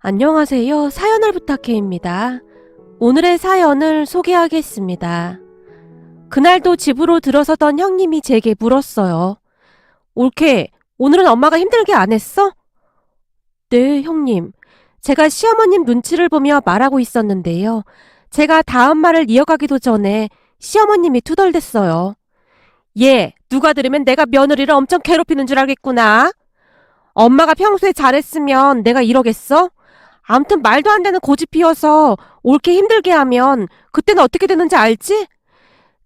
안녕하세요. 사연을 부탁해입니다. 오늘의 사연을 소개하겠습니다. 그날도 집으로 들어서던 형님이 제게 물었어요. 올케, 오늘은 엄마가 힘들게 안 했어? 네, 형님. 제가 시어머님 눈치를 보며 말하고 있었는데요. 제가 다음 말을 이어가기도 전에 시어머님이 투덜댔어요. 얘, 누가 들으면 내가 며느리를 엄청 괴롭히는 줄 알겠구나. 엄마가 평소에 잘했으면 내가 이러겠어? 암튼 말도 안 되는 고집 피워서 옳게 힘들게 하면 그때는 어떻게 되는지 알지?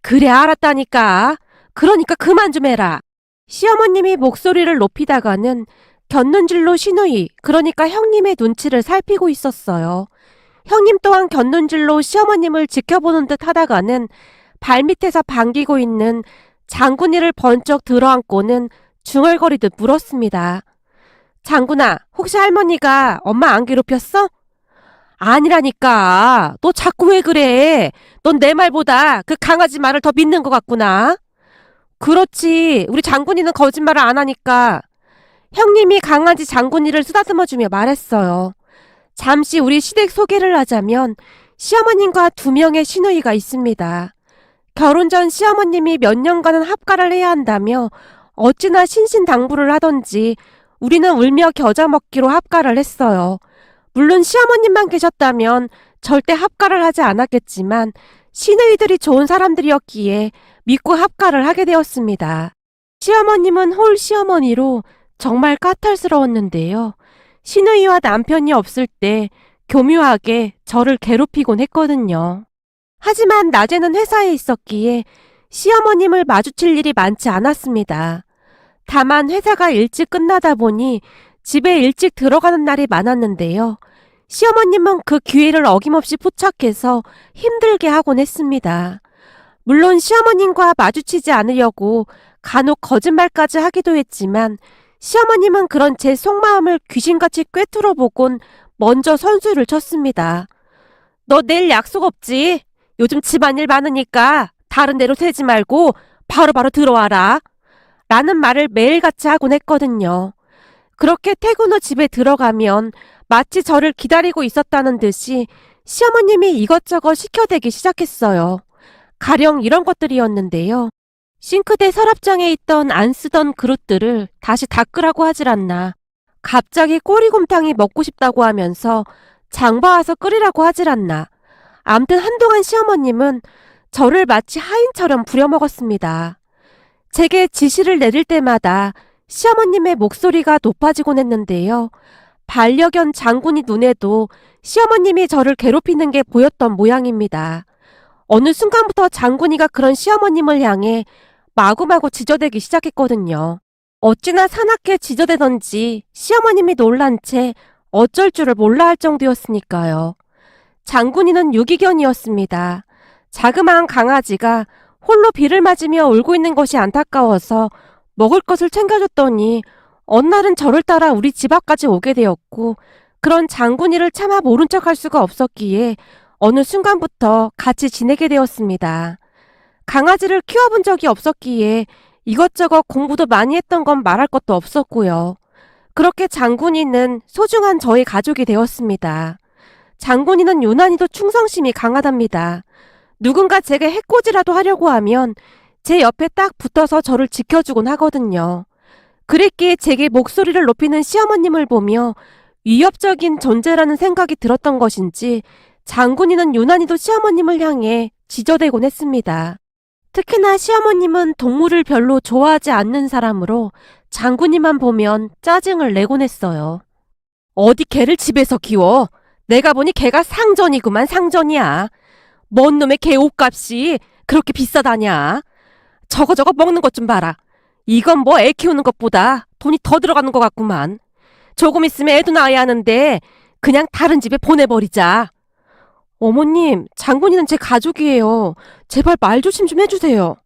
그래, 알았다니까. 그러니까 그만 좀 해라. 시어머님이 목소리를 높이다가는 곁눈질로 시누이, 그러니까 형님의 눈치를 살피고 있었어요. 형님 또한 곁눈질로 시어머님을 지켜보는 듯 하다가는 발밑에서 반기고 있는 장군이를 번쩍 들어안고는 중얼거리듯 물었습니다. 장군아, 혹시 할머니가 엄마 안 괴롭혔어? 아니라니까. 너 자꾸 왜 그래? 넌 내 말보다 그 강아지 말을 더 믿는 것 같구나. 그렇지. 우리 장군이는 거짓말을 안 하니까. 형님이 강아지 장군이를 쓰다듬어주며 말했어요. 잠시 우리 시댁 소개를 하자면 시어머님과 2명의 시누이가 있습니다. 결혼 전 시어머님이 몇 년간은 합가를 해야 한다며 어찌나 신신당부를 하던지 우리는 울며 겨자 먹기로 합가를 했어요. 물론 시어머님만 계셨다면 절대 합가를 하지 않았겠지만 시누이들이 좋은 사람들이었기에 믿고 합가를 하게 되었습니다. 시어머님은 홀 시어머니로 정말 까탈스러웠는데요. 시누이와 남편이 없을 때 교묘하게 저를 괴롭히곤 했거든요. 하지만 낮에는 회사에 있었기에 시어머님을 마주칠 일이 많지 않았습니다. 다만 회사가 일찍 끝나다 보니 집에 일찍 들어가는 날이 많았는데요. 시어머님은 그 기회를 어김없이 포착해서 힘들게 하곤 했습니다. 물론 시어머님과 마주치지 않으려고 간혹 거짓말까지 하기도 했지만 시어머님은 그런 제 속마음을 귀신같이 꿰뚫어 보곤 먼저 선수를 쳤습니다. 너 내일 약속 없지? 요즘 집안일 많으니까 다른 데로 새지 말고 바로바로 들어와라. 라는 말을 매일같이 하곤 했거든요. 그렇게 퇴근 후 집에 들어가면 마치 저를 기다리고 있었다는 듯이 시어머님이 이것저것 시켜대기 시작했어요. 가령 이런 것들이었는데요. 싱크대 서랍장에 있던 안 쓰던 그릇들을 다시 닦으라고 하질 않나. 갑자기 꼬리곰탕이 먹고 싶다고 하면서 장봐와서 끓이라고 하질 않나. 암튼 한동안 시어머님은 저를 마치 하인처럼 부려먹었습니다. 제게 지시를 내릴 때마다 시어머님의 목소리가 높아지곤 했는데요. 반려견 장군이 눈에도 시어머님이 저를 괴롭히는 게 보였던 모양입니다. 어느 순간부터 장군이가 그런 시어머님을 향해 마구마구 지저대기 시작했거든요. 어찌나 사납게 지저대던지 시어머님이 놀란 채 어쩔 줄을 몰라 할 정도였으니까요. 장군이는 유기견이었습니다. 자그마한 강아지가 홀로 비를 맞으며 울고 있는 것이 안타까워서 먹을 것을 챙겨줬더니 어느 날은 저를 따라 우리 집 앞까지 오게 되었고 그런 장군이를 차마 모른 척할 수가 없었기에 어느 순간부터 같이 지내게 되었습니다. 강아지를 키워본 적이 없었기에 이것저것 공부도 많이 했던 건 말할 것도 없었고요. 그렇게 장군이는 소중한 저의 가족이 되었습니다. 장군이는 유난히도 충성심이 강하답니다. 누군가 제게 해코지라도 하려고 하면 제 옆에 딱 붙어서 저를 지켜주곤 하거든요. 그랬기에 제게 목소리를 높이는 시어머님을 보며 위협적인 존재라는 생각이 들었던 것인지 장군이는 유난히도 시어머님을 향해 지저대곤 했습니다. 특히나 시어머님은 동물을 별로 좋아하지 않는 사람으로 장군이만 보면 짜증을 내곤 했어요. 어디 개를 집에서 키워? 내가 보니 개가 상전이구만 상전이야. 뭔 놈의 개 옷값이 그렇게 비싸다냐? 저거 먹는 것 좀 봐라. 이건 뭐 애 키우는 것보다 돈이 더 들어가는 것 같구만. 조금 있으면 애도 낳아야 하는데 그냥 다른 집에 보내버리자. 어머님, 장군이는 제 가족이에요. 제발 말 조심 좀 해주세요.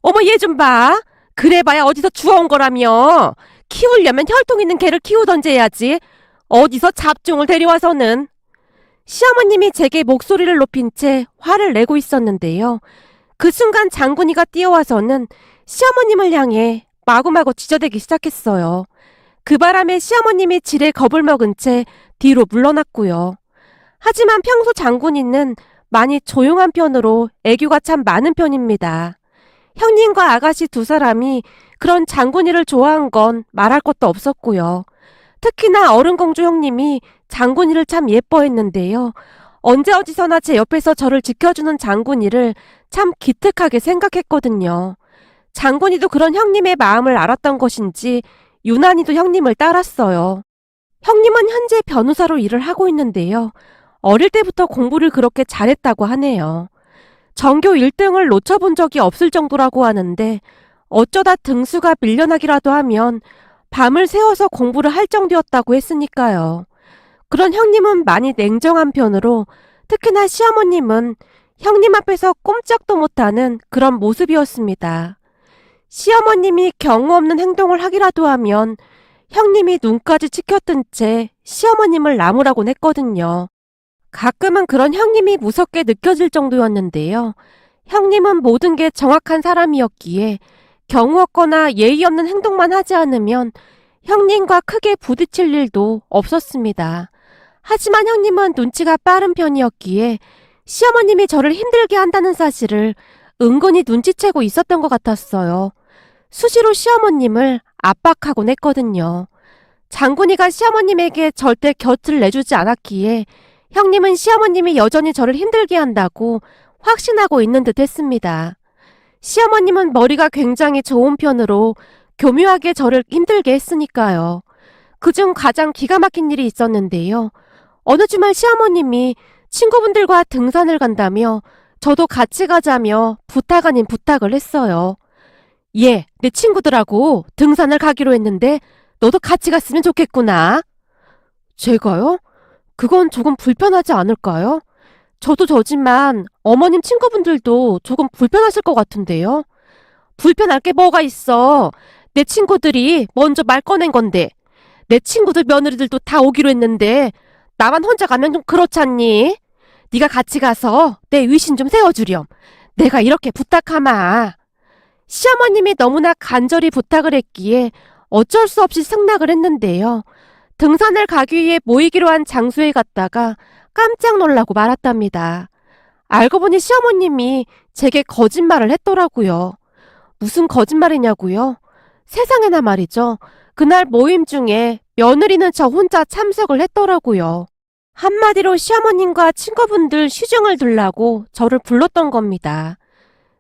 어머, 얘 좀 봐. 그래봐야 어디서 주워온 거라며. 키우려면 혈통 있는 개를 키우던지 해야지. 어디서 잡종을 데려와서는. 시어머님이 제게 목소리를 높인 채 화를 내고 있었는데요. 그 순간 장군이가 뛰어와서는 시어머님을 향해 마구마구 지저대기 시작했어요. 그 바람에 시어머님이 지레 겁을 먹은 채 뒤로 물러났고요. 하지만 평소 장군이는 많이 조용한 편으로 애교가 참 많은 편입니다. 형님과 아가씨 두 사람이 그런 장군이를 좋아한 건 말할 것도 없었고요. 특히나 어른공주 형님이 장군이를 참 예뻐했는데요. 언제 어디서나 제 옆에서 저를 지켜주는 장군이를 참 기특하게 생각했거든요. 장군이도 그런 형님의 마음을 알았던 것인지 유난히도 형님을 따랐어요. 형님은 현재 변호사로 일을 하고 있는데요. 어릴 때부터 공부를 그렇게 잘했다고 하네요. 전교 1등을 놓쳐본 적이 없을 정도라고 하는데 어쩌다 등수가 밀려나기라도 하면 밤을 새워서 공부를 할 정도였다고 했으니까요. 그런 형님은 많이 냉정한 편으로 특히나 시어머님은 형님 앞에서 꼼짝도 못하는 그런 모습이었습니다. 시어머님이 경우 없는 행동을 하기라도 하면 형님이 눈까지 치켜뜬 채 시어머님을 나무라곤 했거든요. 가끔은 그런 형님이 무섭게 느껴질 정도였는데요. 형님은 모든 게 정확한 사람이었기에 경우 없거나 예의 없는 행동만 하지 않으면 형님과 크게 부딪힐 일도 없었습니다. 하지만 형님은 눈치가 빠른 편이었기에 시어머님이 저를 힘들게 한다는 사실을 은근히 눈치채고 있었던 것 같았어요. 수시로 시어머님을 압박하곤 했거든요. 장군이가 시어머님에게 절대 곁을 내주지 않았기에 형님은 시어머님이 여전히 저를 힘들게 한다고 확신하고 있는 듯 했습니다. 시어머님은 머리가 굉장히 좋은 편으로 교묘하게 저를 힘들게 했으니까요. 그중 가장 기가 막힌 일이 있었는데요. 어느 주말 시어머님이 친구분들과 등산을 간다며 저도 같이 가자며 부탁 아닌 부탁을 했어요. 예, 내 친구들하고 등산을 가기로 했는데 너도 같이 갔으면 좋겠구나. 제가요? 그건 조금 불편하지 않을까요? 저도 저지만 어머님 친구분들도 조금 불편하실 것 같은데요. 불편할 게 뭐가 있어. 내 친구들이 먼저 말 꺼낸 건데. 내 친구들 며느리들도 다 오기로 했는데 나만 혼자 가면 좀 그렇잖니? 네가 같이 가서 내 위신 좀 세워주렴. 내가 이렇게 부탁하마. 시어머님이 너무나 간절히 부탁을 했기에 어쩔 수 없이 승낙을 했는데요. 등산을 가기 위해 모이기로 한 장소에 갔다가 깜짝 놀라고 말았답니다. 알고 보니 시어머님이 제게 거짓말을 했더라고요. 무슨 거짓말이냐고요? 세상에나 말이죠. 그날 모임 중에 며느리는 저 혼자 참석을 했더라고요. 한마디로 시어머님과 친구분들 시중을 두려고 저를 불렀던 겁니다.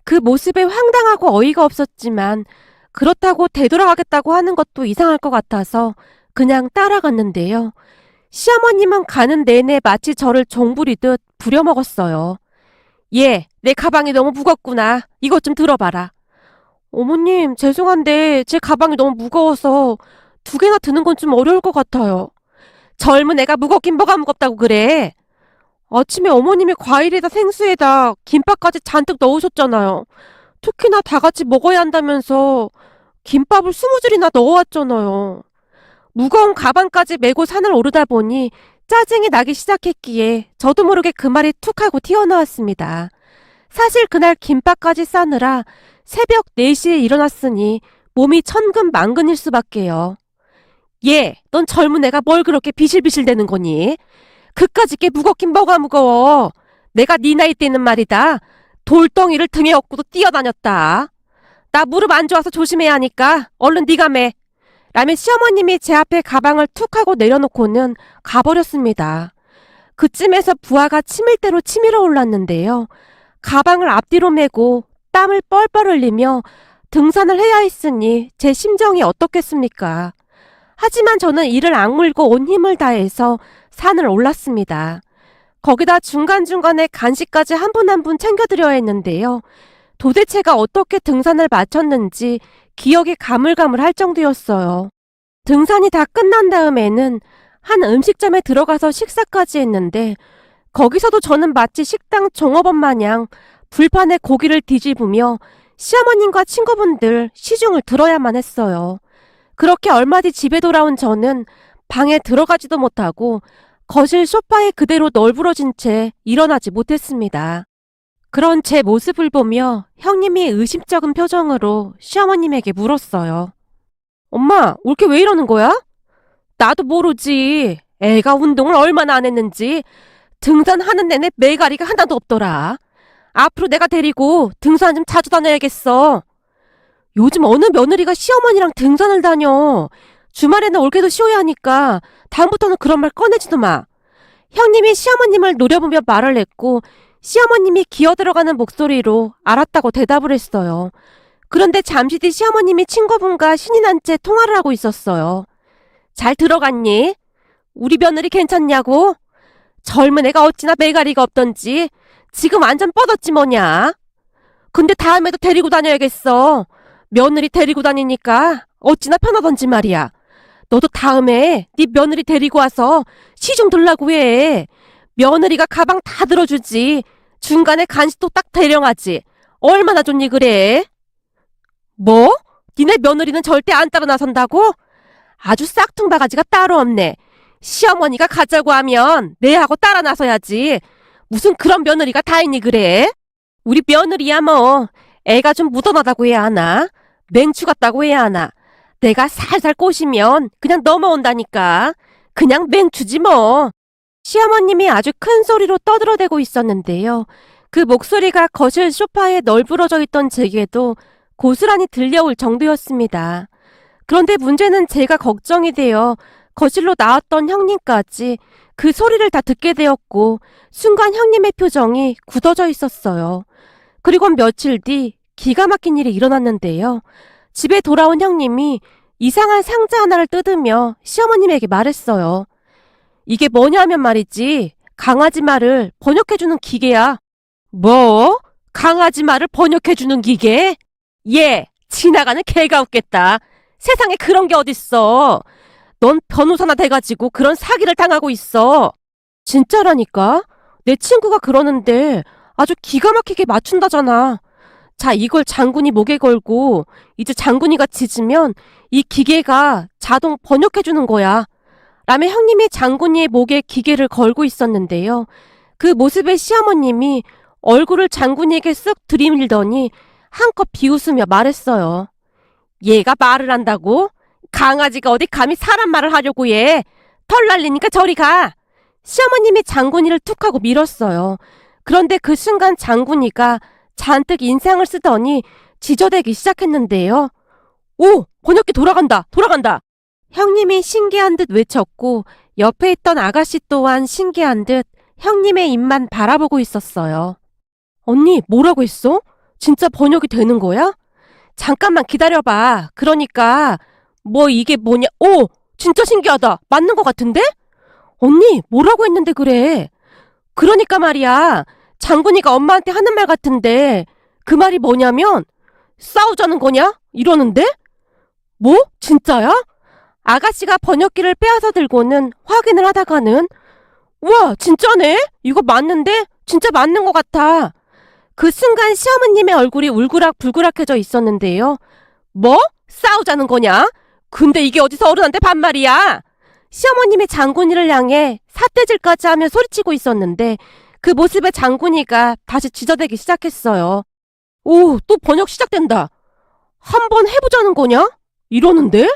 그 모습에 황당하고 어이가 없었지만 그렇다고 되돌아가겠다고 하는 것도 이상할 것 같아서 그냥 따라갔는데요. 시어머님은 가는 내내 마치 저를 종부리듯 부려먹었어요. 예, 내 가방이 너무 무겁구나. 이것 좀 들어봐라. 어머님, 죄송한데 제 가방이 너무 무거워서 2개나 드는 건 좀 어려울 것 같아요. 젊은 애가 무겁긴 뭐가 무겁다고 그래. 아침에 어머님이 과일에다 생수에다 김밥까지 잔뜩 넣으셨잖아요. 특히나 다 같이 먹어야 한다면서 김밥을 20줄이나 넣어왔잖아요. 무거운 가방까지 메고 산을 오르다 보니 짜증이 나기 시작했기에 저도 모르게 그 말이 툭 하고 튀어나왔습니다. 사실 그날 김밥까지 싸느라 새벽 4시에 일어났으니 몸이 천근만근일 수밖에요. 예, 넌 젊은 애가 뭘 그렇게 비실비실 대는 거니? 그까짓 게 무겁긴 뭐가 무거워. 내가 네 나이 때는 말이다. 돌덩이를 등에 업고도 뛰어다녔다. 나 무릎 안 좋아서 조심해야 하니까 얼른 네가 매. 라며 시어머님이 제 앞에 가방을 툭 하고 내려놓고는 가버렸습니다. 그쯤에서 부하가 치밀대로 치밀어 올랐는데요. 가방을 앞뒤로 메고 땀을 뻘뻘 흘리며 등산을 해야 했으니 제 심정이 어떻겠습니까? 하지만 저는 이를 악물고 온 힘을 다해서 산을 올랐습니다. 거기다 중간중간에 간식까지 한 분 한 분 챙겨드려야 했는데요. 도대체가 어떻게 등산을 마쳤는지 기억이 가물가물할 정도였어요. 등산이 다 끝난 다음에는 한 음식점에 들어가서 식사까지 했는데 거기서도 저는 마치 식당 종업원 마냥 불판에 고기를 뒤집으며 시어머님과 친구분들 시중을 들어야만 했어요. 그렇게 얼마 뒤 집에 돌아온 저는 방에 들어가지도 못하고 거실 소파에 그대로 널브러진 채 일어나지 못했습니다. 그런 제 모습을 보며 형님이 의심쩍은 표정으로 시어머님에게 물었어요. 엄마, 올케 왜 이러는 거야? 나도 모르지. 애가 운동을 얼마나 안 했는지 등산하는 내내 매가리가 하나도 없더라. 앞으로 내가 데리고 등산 좀 자주 다녀야겠어. 요즘 어느 며느리가 시어머니랑 등산을 다녀. 주말에는 올게도 쉬어야 하니까 다음부터는 그런 말 꺼내지도 마. 형님이 시어머님을 노려보며 말을 했고 시어머님이 기어들어가는 목소리로 알았다고 대답을 했어요. 그런데 잠시 뒤 시어머님이 친구분과 신이 난 채 통화를 하고 있었어요. 잘 들어갔니? 우리 며느리 괜찮냐고? 젊은 애가 어찌나 매가리가 없던지 지금 완전 뻗었지 뭐냐. 근데 다음에도 데리고 다녀야겠어. 며느리 데리고 다니니까 어찌나 편하던지 말이야. 너도 다음에 네 며느리 데리고 와서 시 좀 들라고 해. 며느리가 가방 다 들어주지. 중간에 간식도 딱 대령하지. 얼마나 좋니 그래? 뭐? 니네 며느리는 절대 안 따라 나선다고? 아주 싹퉁바가지가 따로 없네. 시어머니가 가자고 하면 내하고 따라 나서야지. 무슨 그런 며느리가 다 있니 그래? 우리 며느리야 뭐 애가 좀 묻어나다고 해야 하나? 맹추 같다고 해야 하나? 내가 살살 꼬시면 그냥 넘어온다니까. 그냥 맹추지 뭐. 시어머님이 아주 큰 소리로 떠들어대고 있었는데요. 그 목소리가 거실 소파에 널브러져 있던 제게도 고스란히 들려올 정도였습니다. 그런데 문제는 제가 걱정이 되어 거실로 나왔던 형님까지 그 소리를 다 듣게 되었고 순간 형님의 표정이 굳어져 있었어요. 그리고 며칠 뒤 기가 막힌 일이 일어났는데요. 집에 돌아온 형님이 이상한 상자 하나를 뜯으며 시어머님에게 말했어요. 이게 뭐냐면 말이지. 강아지 말을 번역해주는 기계야. 뭐? 강아지 말을 번역해주는 기계? 예, 지나가는 개가 웃겠다. 세상에 그런 게 어딨어. 넌 변호사나 돼가지고 그런 사기를 당하고 있어. 진짜라니까? 내 친구가 그러는데 아주 기가 막히게 맞춘다잖아. 자, 이걸 장군이 목에 걸고 이제 장군이가 짖으면 이 기계가 자동 번역해주는 거야. 라며 형님이 장군이의 목에 기계를 걸고 있었는데요. 그 모습에 시어머님이 얼굴을 장군이에게 쓱 들이밀더니 한껏 비웃으며 말했어요. 얘가 말을 한다고? 강아지가 어디 감히 사람 말을 하려고 해. 털 날리니까 저리 가. 시어머님이 장군이를 툭 하고 밀었어요. 그런데 그 순간 장군이가 잔뜩 인상을 쓰더니 지저대기 시작했는데요. 오! 번역기 돌아간다! 돌아간다! 형님이 신기한 듯 외쳤고 옆에 있던 아가씨 또한 신기한 듯 형님의 입만 바라보고 있었어요. 언니, 뭐라고 했어? 진짜 번역이 되는 거야? 잠깐만 기다려봐. 그러니까 뭐 이게 뭐냐? 오! 진짜 신기하다. 맞는 것 같은데? 언니, 뭐라고 했는데 그래? 그러니까 말이야. 장군이가 엄마한테 하는 말 같은데 그 말이 뭐냐면 싸우자는 거냐? 이러는데? 뭐? 진짜야? 아가씨가 번역기를 빼앗아 들고는 확인을 하다가는 우와, 진짜네? 이거 맞는데? 진짜 맞는 것 같아. 그 순간 시어머님의 얼굴이 울그락불그락해져 있었는데요. 뭐? 싸우자는 거냐? 근데 이게 어디서 어른한테 반말이야? 시어머님이 장군이를 향해 삿대질까지 하며 소리치고 있었는데 그 모습에 장군이가 다시 지저대기 시작했어요. 오, 또 번역 시작된다. 한번 해보자는 거냐? 이러는데?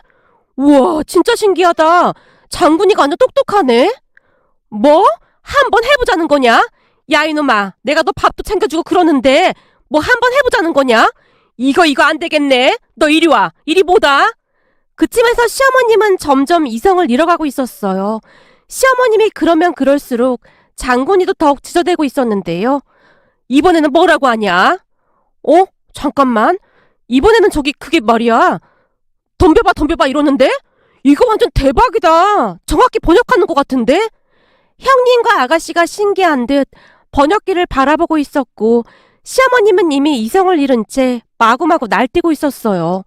우와, 진짜 신기하다. 장군이가 완전 똑똑하네. 뭐? 한번 해보자는 거냐? 야, 이놈아, 내가 너 밥도 챙겨주고 그러는데 뭐 한번 해보자는 거냐? 이거 안 되겠네. 너 이리 와. 이리 보다. 그쯤에서 시어머님은 점점 이성을 잃어가고 있었어요. 시어머님이 그러면 그럴수록 장군이도 더욱 지저대고 있었는데요. 이번에는 뭐라고 하냐? 어? 잠깐만. 이번에는 저기 그게 말이야. 덤벼봐 이러는데? 이거 완전 대박이다. 정확히 번역하는 것 같은데? 형님과 아가씨가 신기한 듯 번역기를 바라보고 있었고 시어머님은 이미 이성을 잃은 채 마구마구 날뛰고 있었어요.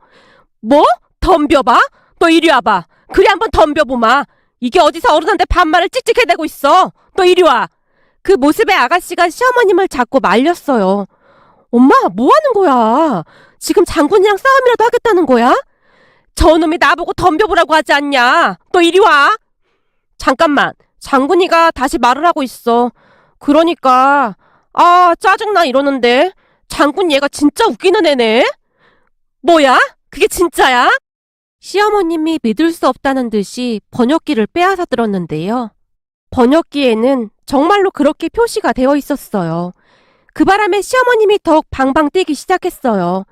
뭐? 덤벼봐? 너 이리 와봐. 그래 한번 덤벼보마. 이게 어디서 어른한테 반말을 찍찍해대고 있어. 너 이리 와. 그 모습에 아가씨가 시어머님을 잡고 말렸어요. 엄마, 뭐 하는 거야? 지금 장군이랑 싸움이라도 하겠다는 거야? 저놈이 나보고 덤벼보라고 하지 않냐? 너 이리 와. 잠깐만. 장군이가 다시 말을 하고 있어. 그러니까 짜증나 이러는데 장군 얘가 진짜 웃기는 애네. 뭐야? 그게 진짜야? 시어머님이 믿을 수 없다는 듯이 번역기를 빼앗아 들었는데요. 번역기에는 정말로 그렇게 표시가 되어 있었어요. 그 바람에 시어머님이 더욱 방방 뛰기 시작했어요.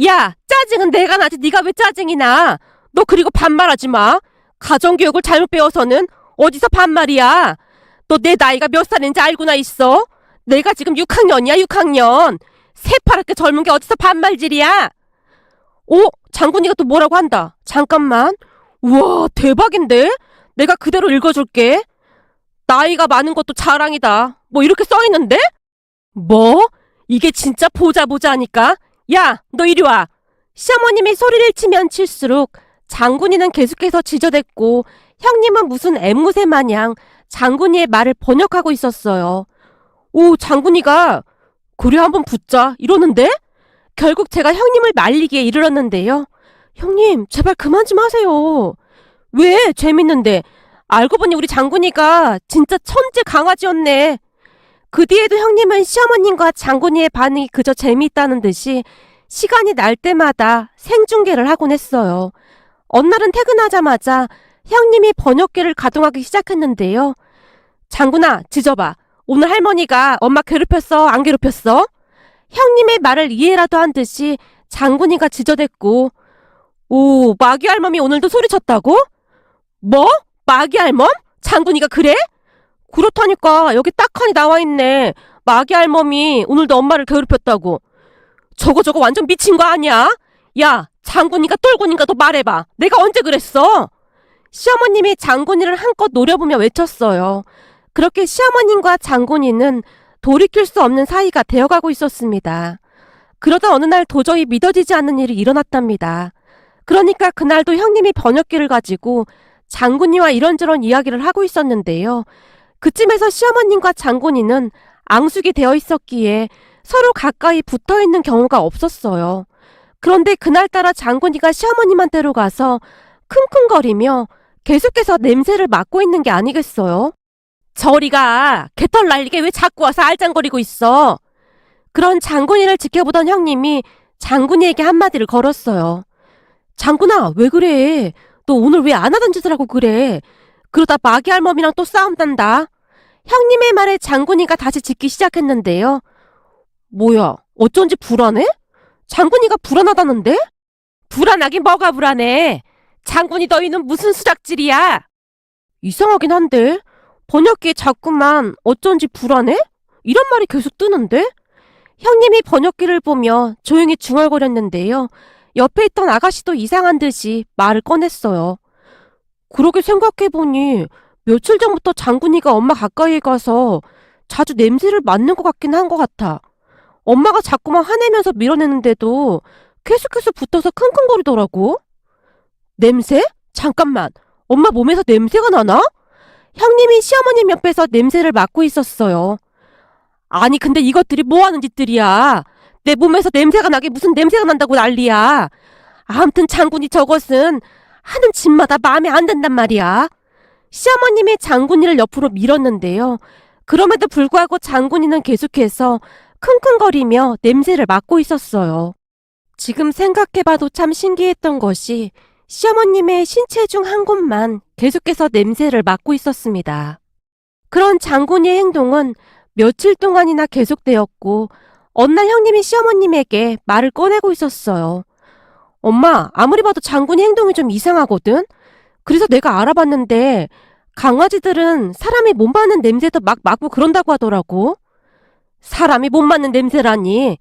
야, 짜증은 내가 나지 네가 왜 짜증이 나? 너 그리고 반말하지 마. 가정교육을 잘못 배워서는 어디서 반말이야? 너 내 나이가 몇 살인지 알고나 있어? 내가 지금 6학년이야, 6학년. 새파랗게 젊은 게 어디서 반말질이야? 오, 장군이가 또 뭐라고 한다. 잠깐만. 우와, 대박인데? 내가 그대로 읽어줄게. 나이가 많은 것도 자랑이다. 뭐 이렇게 써있는데? 뭐? 이게 진짜 보자 하니까? 야, 너 이리 와. 시어머님이 소리를 치면 칠수록 장군이는 계속해서 지저댔고 형님은 무슨 앵무새 마냥 장군이의 말을 번역하고 있었어요. 오, 장군이가 그래 한번 붙자 이러는데? 결국 제가 형님을 말리기에 이르렀는데요. 형님, 제발 그만 좀 하세요. 왜? 재밌는데. 알고 보니 우리 장군이가 진짜 천재 강아지였네. 그 뒤에도 형님은 시어머님과 장군이의 반응이 그저 재미있다는 듯이 시간이 날 때마다 생중계를 하곤 했어요. 어느 날은 퇴근하자마자 형님이 번역기를 가동하기 시작했는데요. 장군아, 지져봐. 오늘 할머니가 엄마 괴롭혔어? 안 괴롭혔어? 형님의 말을 이해라도 한 듯이 장군이가 지저댔고, 오, 마귀 할멈이 오늘도 소리쳤다고? 뭐? 마귀 할멈? 장군이가 그래? 그렇다니까 여기 딱하니 나와있네. 마귀 할멈이 오늘도 엄마를 괴롭혔다고. 저거 완전 미친 거 아니야? 야, 장군이가 똘군인가 너 말해봐. 내가 언제 그랬어? 시어머님이 장군이를 한껏 노려보며 외쳤어요. 그렇게 시어머님과 장군이는 돌이킬 수 없는 사이가 되어가고 있었습니다. 그러다 어느 날 도저히 믿어지지 않는 일이 일어났답니다. 그러니까 그날도 형님이 번역기를 가지고 장군이와 이런저런 이야기를 하고 있었는데요. 그쯤에서 시어머님과 장군이는 앙숙이 되어 있었기에 서로 가까이 붙어 있는 경우가 없었어요. 그런데 그날따라 장군이가 시어머님한테로 가서 킁킁거리며 계속해서 냄새를 맡고 있는 게 아니겠어요? 저리가 개털 날리게 왜 자꾸 와서 알짱거리고 있어? 그런 장군이를 지켜보던 형님이 장군이에게 한마디를 걸었어요. 장군아, 왜 그래? 너 오늘 왜 안 하던 짓을 하고 그래? 그러다 마귀 할멈이랑 또 싸움 난다. 형님의 말에 장군이가 다시 짖기 시작했는데요. 뭐야, 어쩐지 불안해? 장군이가 불안하다는데? 불안하긴 뭐가 불안해? 장군이 너희는 무슨 수작질이야? 이상하긴 한데 번역기에 자꾸만 어쩐지 불안해? 이런 말이 계속 뜨는데? 형님이 번역기를 보며 조용히 중얼거렸는데요. 옆에 있던 아가씨도 이상한 듯이 말을 꺼냈어요. 그러게 생각해보니 며칠 전부터 장군이가 엄마 가까이에 가서 자주 냄새를 맡는 것 같긴 한 것 같아. 엄마가 자꾸만 화내면서 밀어내는데도 계속해서 붙어서 킁킁거리더라고. 냄새? 잠깐만, 엄마 몸에서 냄새가 나나? 형님이 시어머님 옆에서 냄새를 맡고 있었어요. 아니 근데 이것들이 뭐하는 짓들이야. 내 몸에서 냄새가 나게 무슨 냄새가 난다고 난리야. 아무튼 장군이 저것은 하는 짓마다 마음에 안 든단 말이야. 시어머님이 장군이를 옆으로 밀었는데요. 그럼에도 불구하고 장군이는 계속해서 킁킁거리며 냄새를 맡고 있었어요. 지금 생각해봐도 참 신기했던 것이 시어머님의 신체 중 한 곳만 계속해서 냄새를 맡고 있었습니다. 그런 장군이의 행동은 며칠 동안이나 계속되었고 어느 날 형님이 시어머님에게 말을 꺼내고 있었어요. 엄마, 아무리 봐도 장군이 행동이 좀 이상하거든? 그래서 내가 알아봤는데 강아지들은 사람이 못 맡는 냄새도 막 맡고 그런다고 하더라고. 사람이 못 맡는 냄새라니.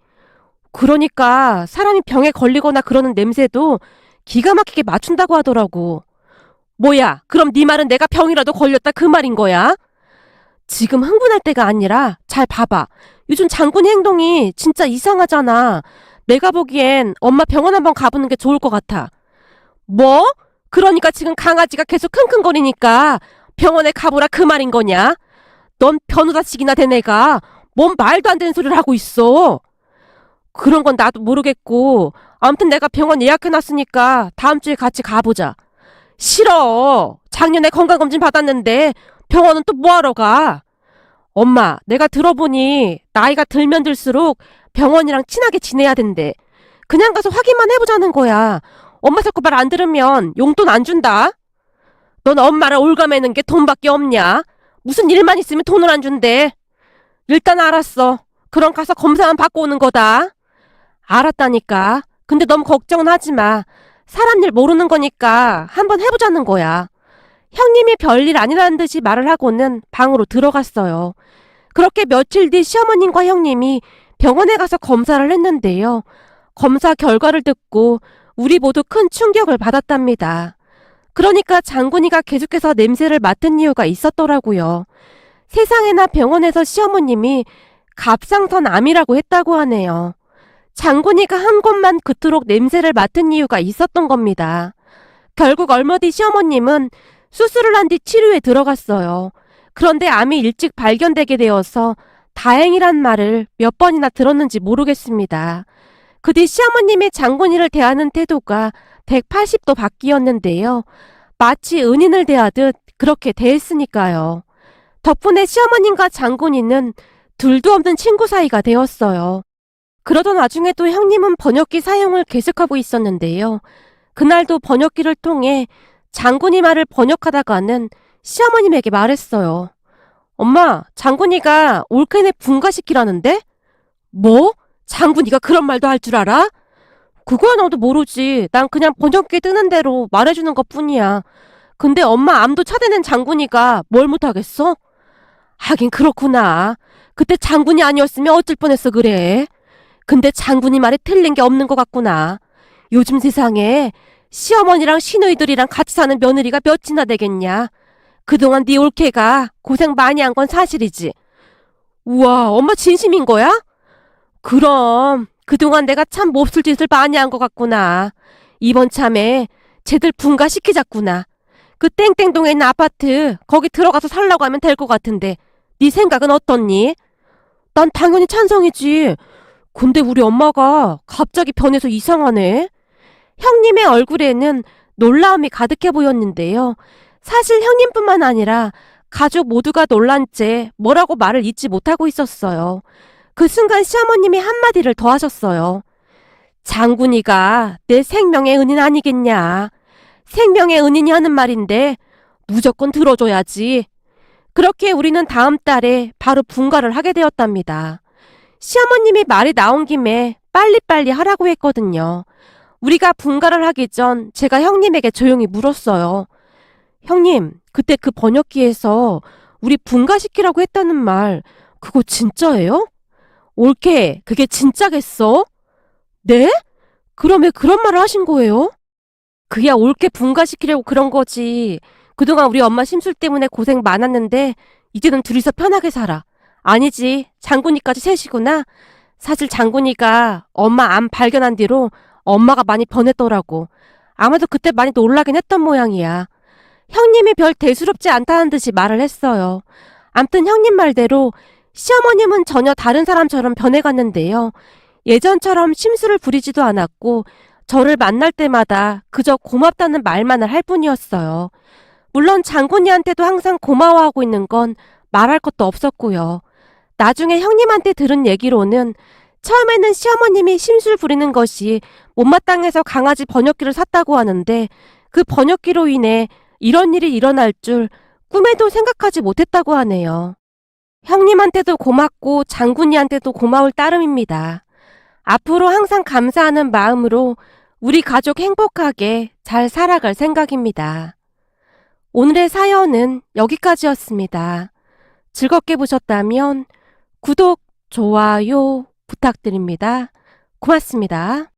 그러니까 사람이 병에 걸리거나 그러는 냄새도 기가 막히게 맞춘다고 하더라고. 뭐야, 그럼 네 말은 내가 병이라도 걸렸다 그 말인 거야? 지금 흥분할 때가 아니라 잘 봐봐. 요즘 장군의 행동이 진짜 이상하잖아. 내가 보기엔 엄마 병원 한번 가보는 게 좋을 것 같아. 뭐? 그러니까 지금 강아지가 계속 킁킁거리니까 병원에 가보라 그 말인 거냐? 넌 변호사식이나 된 애가 뭔 말도 안 되는 소리를 하고 있어. 그런 건 나도 모르겠고 아무튼 내가 병원 예약해놨으니까 다음 주에 같이 가보자. 싫어. 작년에 건강검진 받았는데 병원은 또 뭐하러 가? 엄마, 내가 들어보니 나이가 들면 들수록 병원이랑 친하게 지내야 된대. 그냥 가서 확인만 해보자는 거야. 엄마 자꾸 말 안 들으면 용돈 안 준다. 넌 엄마를 올가매는 게 돈밖에 없냐? 무슨 일만 있으면 돈을 안 준대. 일단 알았어. 그럼 가서 검사만 받고 오는 거다. 알았다니까. 근데 너무 걱정은 하지 마. 사람 일 모르는 거니까 한번 해보자는 거야. 형님이 별일 아니라는 듯이 말을 하고는 방으로 들어갔어요. 그렇게 며칠 뒤 시어머님과 형님이 병원에 가서 검사를 했는데요. 검사 결과를 듣고 우리 모두 큰 충격을 받았답니다. 그러니까 장군이가 계속해서 냄새를 맡은 이유가 있었더라고요. 세상에나 병원에서 시어머님이 갑상선암이라고 했다고 하네요. 장군이가 한 곳만 그토록 냄새를 맡은 이유가 있었던 겁니다. 결국 얼마 뒤 시어머님은 수술을 한 뒤 치료에 들어갔어요. 그런데 암이 일찍 발견되게 되어서 다행이란 말을 몇 번이나 들었는지 모르겠습니다. 그 뒤 시어머님의 장군이를 대하는 태도가 180도 바뀌었는데요. 마치 은인을 대하듯 그렇게 대했으니까요. 덕분에 시어머님과 장군이는 둘도 없는 친구 사이가 되었어요. 그러던 와중에도 형님은 번역기 사용을 계속하고 있었는데요. 그날도 번역기를 통해 장군이 말을 번역하다가는 시어머님에게 말했어요. 엄마, 장군이가 올케네 분가시키라는데? 뭐? 장군이가 그런 말도 할 줄 알아? 그거야 나도 모르지. 난 그냥 번역기에 뜨는 대로 말해주는 것뿐이야. 근데 엄마 암도 차대는 장군이가 뭘 못하겠어? 하긴 그렇구나. 그때 장군이 아니었으면 어쩔 뻔했어 그래. 근데 장군이 말이 틀린 게 없는 것 같구나. 요즘 세상에 시어머니랑 시누이들이랑 같이 사는 며느리가 몇이나 되겠냐. 그동안 네 올케가 고생 많이 한 건 사실이지. 우와, 엄마 진심인 거야? 그럼 그동안 내가 참 몹쓸 짓을 많이 한 것 같구나. 이번 참에 쟤들 분가시키자꾸나. 그 땡땡동에 있는 아파트 거기 들어가서 살라고 하면 될 것 같은데 네 생각은 어떻니? 난 당연히 찬성이지. 근데 우리 엄마가 갑자기 변해서 이상하네. 형님의 얼굴에는 놀라움이 가득해 보였는데요. 사실 형님뿐만 아니라 가족 모두가 놀란 채 뭐라고 말을 잇지 못하고 있었어요. 그 순간 시어머님이 한마디를 더 하셨어요. 장군이가 내 생명의 은인 아니겠냐. 생명의 은인이 하는 말인데 무조건 들어줘야지. 그렇게 우리는 다음 달에 바로 분가를 하게 되었답니다. 시어머님이 말이 나온 김에 빨리빨리 하라고 했거든요. 우리가 분가를 하기 전 제가 형님에게 조용히 물었어요. 형님, 그때 그 번역기에서 우리 분가시키라고 했다는 말 그거 진짜예요? 올케, 그게 진짜겠어? 네? 그럼 왜 그런 말을 하신 거예요? 그야 올케 분가시키려고 그런 거지. 그동안 우리 엄마 심술 때문에 고생 많았는데 이제는 둘이서 편하게 살아. 아니지, 장군이까지 셋이구나. 사실 장군이가 엄마 암 발견한 뒤로 엄마가 많이 변했더라고. 아마도 그때 많이 놀라긴 했던 모양이야. 형님이 별 대수롭지 않다는 듯이 말을 했어요. 암튼 형님 말대로 시어머님은 전혀 다른 사람처럼 변해갔는데요. 예전처럼 심술을 부리지도 않았고 저를 만날 때마다 그저 고맙다는 말만을 할 뿐이었어요. 물론 장군이한테도 항상 고마워하고 있는 건 말할 것도 없었고요. 나중에 형님한테 들은 얘기로는 처음에는 시어머님이 심술 부리는 것이 못마땅해서 강아지 번역기를 샀다고 하는데 그 번역기로 인해 이런 일이 일어날 줄 꿈에도 생각하지 못했다고 하네요. 형님한테도 고맙고 장군이한테도 고마울 따름입니다. 앞으로 항상 감사하는 마음으로 우리 가족 행복하게 잘 살아갈 생각입니다. 오늘의 사연은 여기까지였습니다. 즐겁게 보셨다면 구독, 좋아요 부탁드립니다. 고맙습니다.